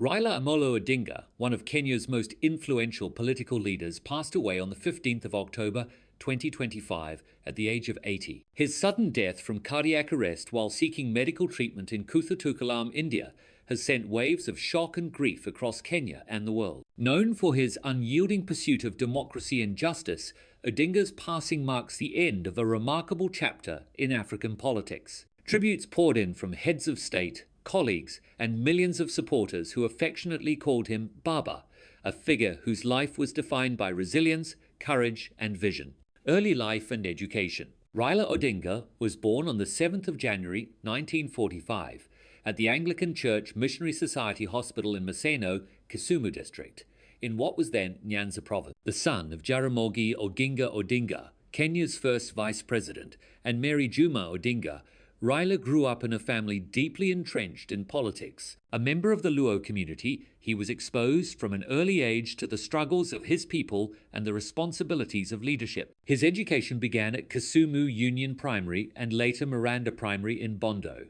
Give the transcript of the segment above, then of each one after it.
Raila Odinga, one of Kenya's most influential political leaders, passed away on the 15th of October 2025 at the age of 80. His sudden death from cardiac arrest while seeking medical treatment in Kuthotukalam, India, has sent waves of shock and grief across Kenya and the world. Known for his unyielding pursuit of democracy and justice, Odinga's passing marks the end of a remarkable chapter in African politics. Tributes poured in from heads of state, colleagues, and millions of supporters who affectionately called him Baba, a figure whose life was defined by resilience, courage, and vision. Early life and education. Raila Odinga was born on the 7th of January 1945 at the Anglican Church Missionary Society Hospital in Maseno, Kisumu district, in what was then Nyanza province. The son of Jaramogi Oginga Odinga, Kenya's first vice president, and Mary Juma Odinga, Raila grew up in a family deeply entrenched in politics. A member of the Luo community, he was exposed from an early age to the struggles of his people and the responsibilities of leadership. His education began at Kisumu Union Primary and later Miranda Primary in Bondo.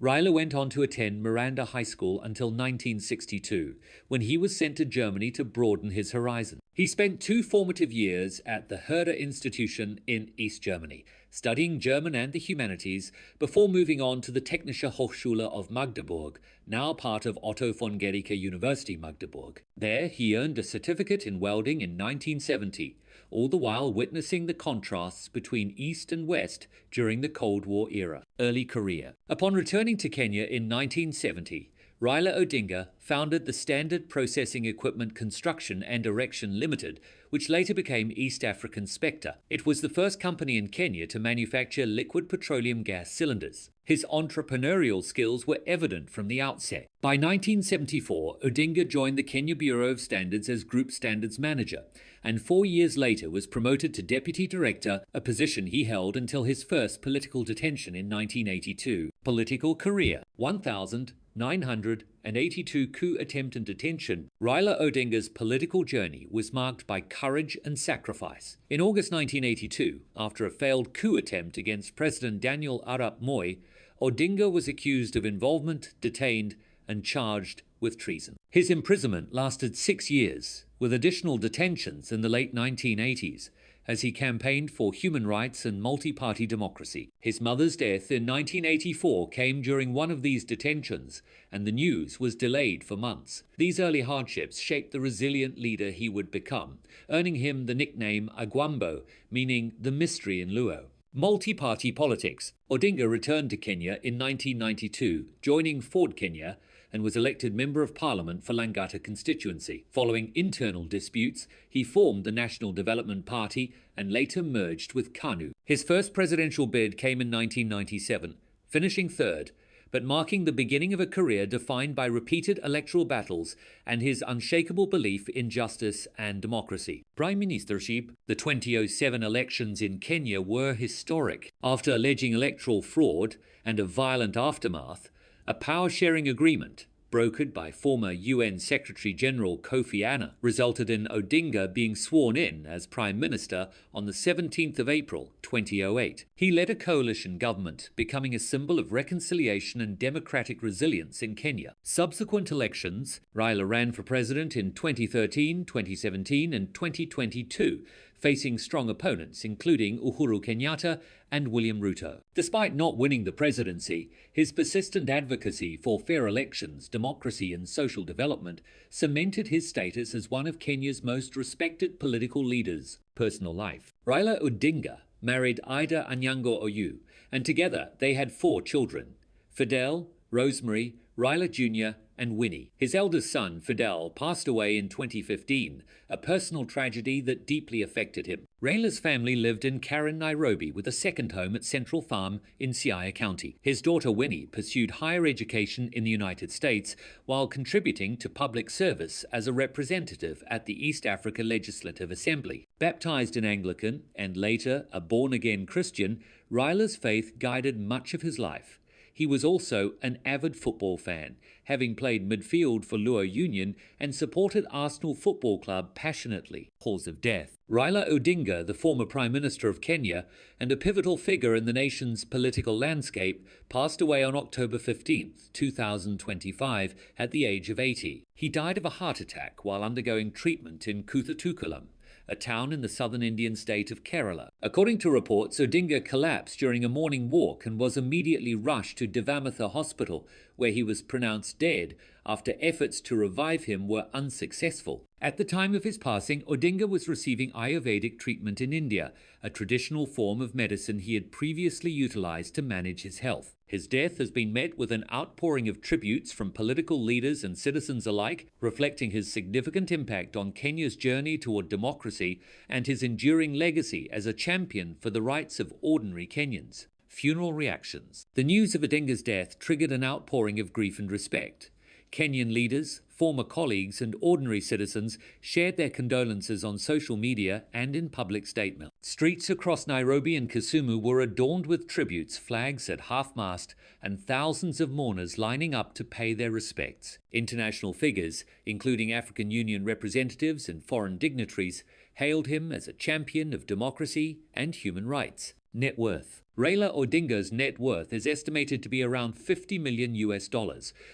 Raila went on to attend Miranda High School until 1962, when he was sent to Germany to broaden his horizon. He spent 2 formative years at the Herder Institution in East Germany, studying German and the humanities, before moving on to the Technische Hochschule of Magdeburg, now part of Otto von Guericke University Magdeburg. There, he earned a certificate in welding in 1970, all the while witnessing the contrasts between East and West during the Cold War era. Early career. Upon returning to Kenya in 1970, Raila Odinga founded the Standard Processing Equipment Construction and Erection Limited, which later became East African Spectre. It was the first company in Kenya to manufacture liquid petroleum gas cylinders. His entrepreneurial skills were evident from the outset. By 1974, Odinga joined the Kenya Bureau of Standards as Group Standards Manager, and 4 years later was promoted to Deputy Director, a position he held until his first political detention in 1982. Political career. 1,982 coup attempt and detention. Raila Odinga's political journey was marked by courage and sacrifice. In August 1982, after a failed coup attempt against President Daniel Arap Moi, Odinga was accused of involvement, detained, and charged with treason. His imprisonment lasted 6 years, with additional detentions in the late 1980s, as he campaigned for human rights and multi-party democracy. His mother's death in 1984 came during one of these detentions, and the news was delayed for months. These early hardships shaped the resilient leader he would become, earning him the nickname Agwambo, meaning the mystery in Luo. Multi-party politics. Odinga returned to Kenya in 1992, joining Ford Kenya, and was elected Member of Parliament for Langata constituency. Following internal disputes, he formed the National Development Party and later merged with KANU. His first presidential bid came in 1997, finishing third, but marking the beginning of a career defined by repeated electoral battles and his unshakable belief in justice and democracy. Prime Ministership. The 2007 elections in Kenya were historic. After alleging electoral fraud and a violent aftermath, a power-sharing agreement, brokered by former UN Secretary-General Kofi Annan, resulted in Odinga being sworn in as Prime Minister on the 17th of April 2008. He led a coalition government, becoming a symbol of reconciliation and democratic resilience in Kenya. Subsequent elections. Raila ran for president in 2013, 2017, and 2022, facing strong opponents including Uhuru Kenyatta and William Ruto. Despite not winning the presidency, his persistent advocacy for fair elections, democracy, and social development cemented his status as one of Kenya's most respected political leaders. Personal life. Raila Odinga married Ida Anyango Oyu, and together they had 4 children: Fidel, Rosemary, Raila Jr., and Winnie. His eldest son, Fidel, passed away in 2015, a personal tragedy that deeply affected him. Raila's family lived in Karen, Nairobi, with a second home at Central Farm in Siaya County. His daughter Winnie pursued higher education in the United States while contributing to public service as a representative at the East Africa Legislative Assembly. Baptized in Anglican and later a born-again Christian, Raila's faith guided much of his life. He was also an avid football fan, having played midfield for Luo Union and supported Arsenal Football Club passionately. Cause of death. Raila Odinga, the former Prime Minister of Kenya and a pivotal figure in the nation's political landscape, passed away on October 15th, 2025, at the age of 80. He died of a heart attack while undergoing treatment in Kuthatukulam, a town in the southern Indian state of Kerala. According to reports, Odinga collapsed during a morning walk and was immediately rushed to Devamatha Hospital, where he was pronounced dead after efforts to revive him were unsuccessful. At the time of his passing, Odinga was receiving Ayurvedic treatment in India, a traditional form of medicine he had previously utilized to manage his health. His death has been met with an outpouring of tributes from political leaders and citizens alike, reflecting his significant impact on Kenya's journey toward democracy and his enduring legacy as a champion for the rights of ordinary Kenyans. Funeral reactions. The news of Odinga's death triggered an outpouring of grief and respect. Kenyan leaders, former colleagues, and ordinary citizens shared their condolences on social media and in public statements. Streets across Nairobi and Kisumu were adorned with tributes, flags at half-mast, and thousands of mourners lining up to pay their respects. International figures, including African Union representatives and foreign dignitaries, hailed him as a champion of democracy and human rights. Net worth. Raila Odinga's net worth is estimated to be around $50 million,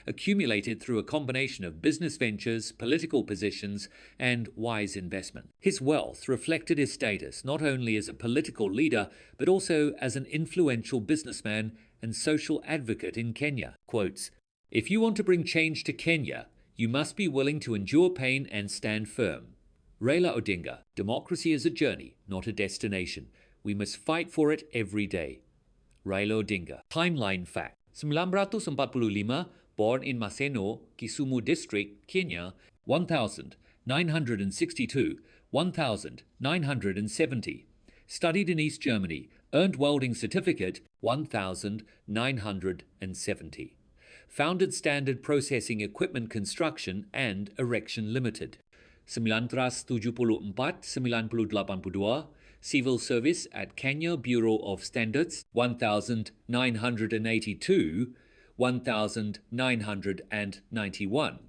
accumulated through a combination of business ventures, political positions, and wise investment. His wealth reflected his status not only as a political leader, but also as an influential businessman and social advocate in Kenya. Quotes, "If you want to bring change to Kenya, you must be willing to endure pain and stand firm." Raila Odinga, democracy is a journey, not a destination. We must fight for it every day. Raila Odinga. Timeline fact. 1945, born in Maseno, Kisumu District, Kenya. 1962, 1970. Studied in East Germany. Earned welding certificate. 1970. Founded Standard Processing Equipment Construction and Erection Limited. 1974-1982. Civil service at Kenya Bureau of Standards. 1982, 1991.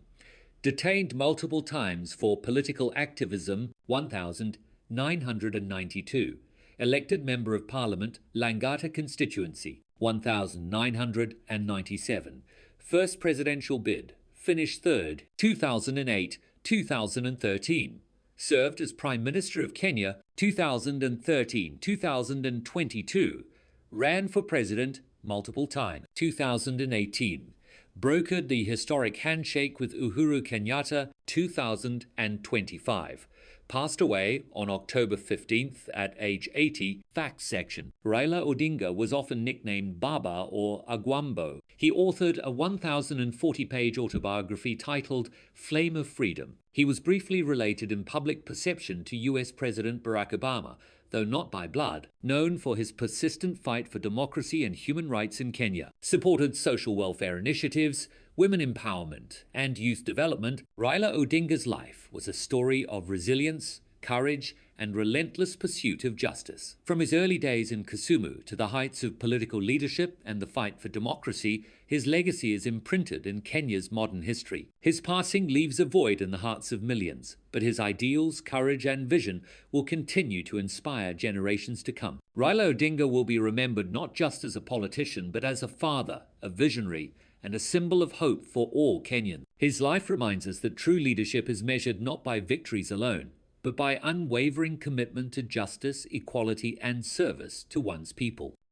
Detained multiple times for political activism. 1992. Elected Member of Parliament, Langata constituency. 1997. First presidential bid. Finished third. 2008, 2013. Served as Prime Minister of Kenya 2013-2022, ran for president multiple times. 2018, brokered the historic handshake with Uhuru Kenyatta 2025. Passed away on October 15th at age 80. Facts section. Raila Odinga was often nicknamed Baba or Agwambo. He authored a 1,040-page autobiography titled Flame of Freedom. He was briefly related in public perception to US President Barack Obama, though not by blood. Known for his persistent fight for democracy and human rights in Kenya. Supported social welfare initiatives, women empowerment, and youth development, Raila Odinga's life was a story of resilience, courage, and relentless pursuit of justice. From his early days in Kisumu to the heights of political leadership and the fight for democracy, his legacy is imprinted in Kenya's modern history. His passing leaves a void in the hearts of millions, but his ideals, courage, and vision will continue to inspire generations to come. Raila Odinga will be remembered not just as a politician, but as a father, a visionary, and a symbol of hope for all Kenyans. His life reminds us that true leadership is measured not by victories alone, but by unwavering commitment to justice, equality, and service to one's people.